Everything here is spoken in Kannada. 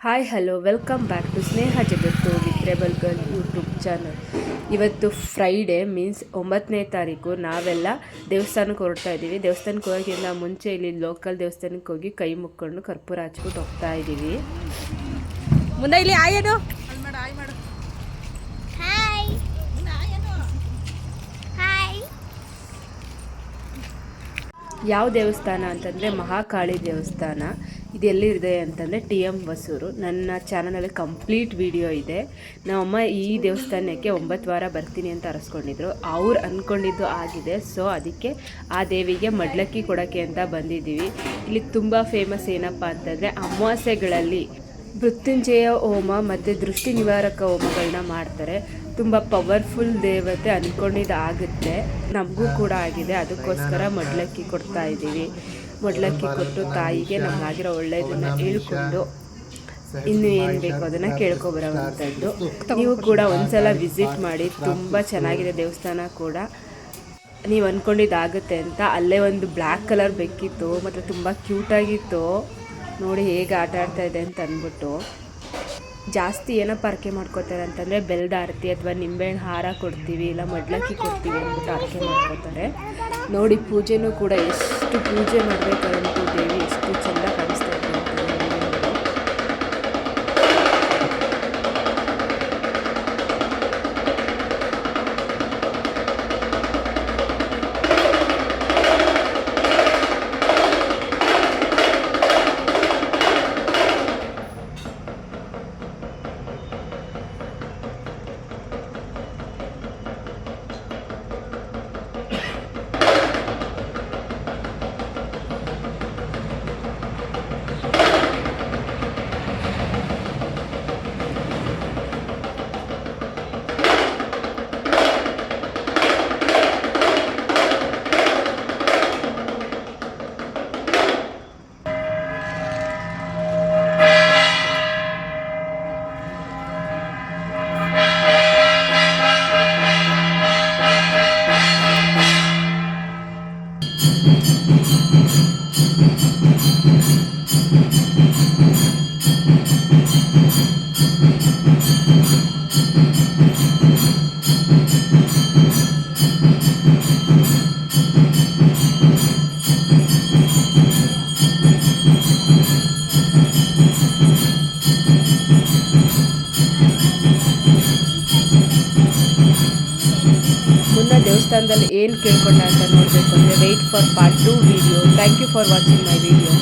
Hi hello welcome back to Sneha Jagattu with rebel girl YouTube channel. ಇವತ್ತು ಫ್ರೈಡೇ ಮೀನ್ಸ್ 9ನೇ ತಾರೀಕು. ನಾವೆಲ್ಲ ದೇವಸ್ಥಾನಕ್ಕೆ ಹೊರಡ್ತಾ ಇದ್ದೀವಿ. ದೇವಸ್ಥಾನಕ್ಕೆ ಹೋಗೋಕ್ಕಿಂತ ಮುಂಚೆ ಇಲ್ಲಿ ಲೋಕಲ್ ದೇವಸ್ಥಾನಕ್ಕೆ ಹೋಗಿ ಕೈ ಮುಕ್ಕೊಂಡು ಕರ್ಪೂರ ಹಚ್ಬಿಟ್ಟು ಹೋಗ್ತಾ ಇದ್ದೀವಿ. ಮುಂದೆ ಇಲ್ಲಿ ಆಯೇನು ಯಾವ ದೇವಸ್ಥಾನ ಅಂತಂದರೆ ಮಹಾಕಾಳಿ ದೇವಸ್ಥಾನ. ಇದು ಎಲ್ಲಿದೆ ಅಂತಂದರೆ TM ಹೊಸೂರು. ನನ್ನ ಚಾನಲಲ್ಲಿ ಕಂಪ್ಲೀಟ್ ವಿಡಿಯೋ ಇದೆ. ನಮ್ಮಮ್ಮ ಈ ದೇವಸ್ಥಾನಕ್ಕೆ 9 ವಾರ ಬರ್ತೀನಿ ಅಂತ ಅರಸ್ಕೊಂಡಿದ್ರು. ಅವ್ರು ಅಂದ್ಕೊಂಡಿದ್ದು ಆಗಿದೆ. ಸೊ ಅದಕ್ಕೆ ಆ ದೇವಿಗೆ ಮಡ್ಲಕ್ಕಿ ಕೊಡೋಕ್ಕೆ ಅಂತ ಬಂದಿದ್ದೀವಿ. ಇಲ್ಲಿ ತುಂಬ ಫೇಮಸ್ ಏನಪ್ಪ ಅಂತಂದರೆ ಅಮಾವಾಸ್ಯೆಗಳಲ್ಲಿ ಮೃತ್ಯುಂಜಯ ಹೋಮ ಮತ್ತು ದೃಷ್ಟಿ ನಿವಾರಕ ಹೋಮಗಳನ್ನ ಮಾಡ್ತಾರೆ. ತುಂಬ ಪವರ್ಫುಲ್ ದೇವತೆ, ಅಂದ್ಕೊಂಡಿದ್ದು ಆಗುತ್ತೆ. ನಮಗೂ ಕೂಡ ಆಗಿದೆ. ಅದಕ್ಕೋಸ್ಕರ ಮಡ್ಲಕ್ಕಿ ಕೊಡ್ತಾ ಇದ್ದೀವಿ. ಮಡ್ಲಕ್ಕಿ ಕೊಟ್ಟು ತಾಯಿಗೆ ನಮಗಾಗಿರೋ ಒಳ್ಳೆಯದನ್ನು ಹೇಳ್ಕೊಂಡು ಇನ್ನು ಏನು ಬೇಕು ಅದನ್ನು ಕೇಳ್ಕೊಬರೋವಂಥದ್ದು. ನೀವು ಕೂಡ ಒಂದ್ಸಲ ವಿಸಿಟ್ ಮಾಡಿ. ತುಂಬ ಚೆನ್ನಾಗಿದೆ ದೇವಸ್ಥಾನ ಕೂಡ. ನೀವು ಅಂದ್ಕೊಂಡಿದ್ದಾಗುತ್ತೆ ಅಂತ. ಅಲ್ಲೇ ಒಂದು ಬ್ಲ್ಯಾಕ್ ಕಲರ್ ಬೆಕ್ಕಿತ್ತು ಮತ್ತು ತುಂಬ ಕ್ಯೂಟಾಗಿತ್ತು. ನೋಡಿ ಹೇಗೆ ಆಟ ಆಡ್ತಾ ಇದೆ ಅಂತ ಅಂದ್ಬಿಟ್ಟು. ಜಾಸ್ತಿ ಏನಪ್ಪ ಅರ್ಕೆ ಮಾಡ್ಕೋತಾರೆ ಅಂತಂದರೆ ಬೆಲ್ಲದ ಆರತಿ ಅಥವಾ ನಿಂಬೆಹಣ್ಣು ಹಾರ ಕೊಡ್ತೀವಿ, ಇಲ್ಲ ಮಡ್ಲಕ್ಕಿ ಕೊಡ್ತೀವಿ ಅಂದ್ಬಿಟ್ಟು ಅರ್ಕೆ ಮಾಡ್ಕೋತಾರೆ. ನೋಡಿ ಪೂಜೆನೂ ಕೂಡ ಎಷ್ಟು ಪೂಜೆ ಮಾಡಬೇಕಾದಂತೂ ದೇವಿ ಎಷ್ಟು ಚೆಂದ ಕಾಣಿಸ್ತಾ ಇದೆ ಅಂತ. ಮುನ್ನ ದೇವಸ್ಥಾನದಲ್ಲಿ ಏನು ಕೇಳ್ಕೊಂಡ ಅಂತ ನೋಡಬೇಕು ಅಂದರೆ wait for part 2 video. Thank you for watching my video.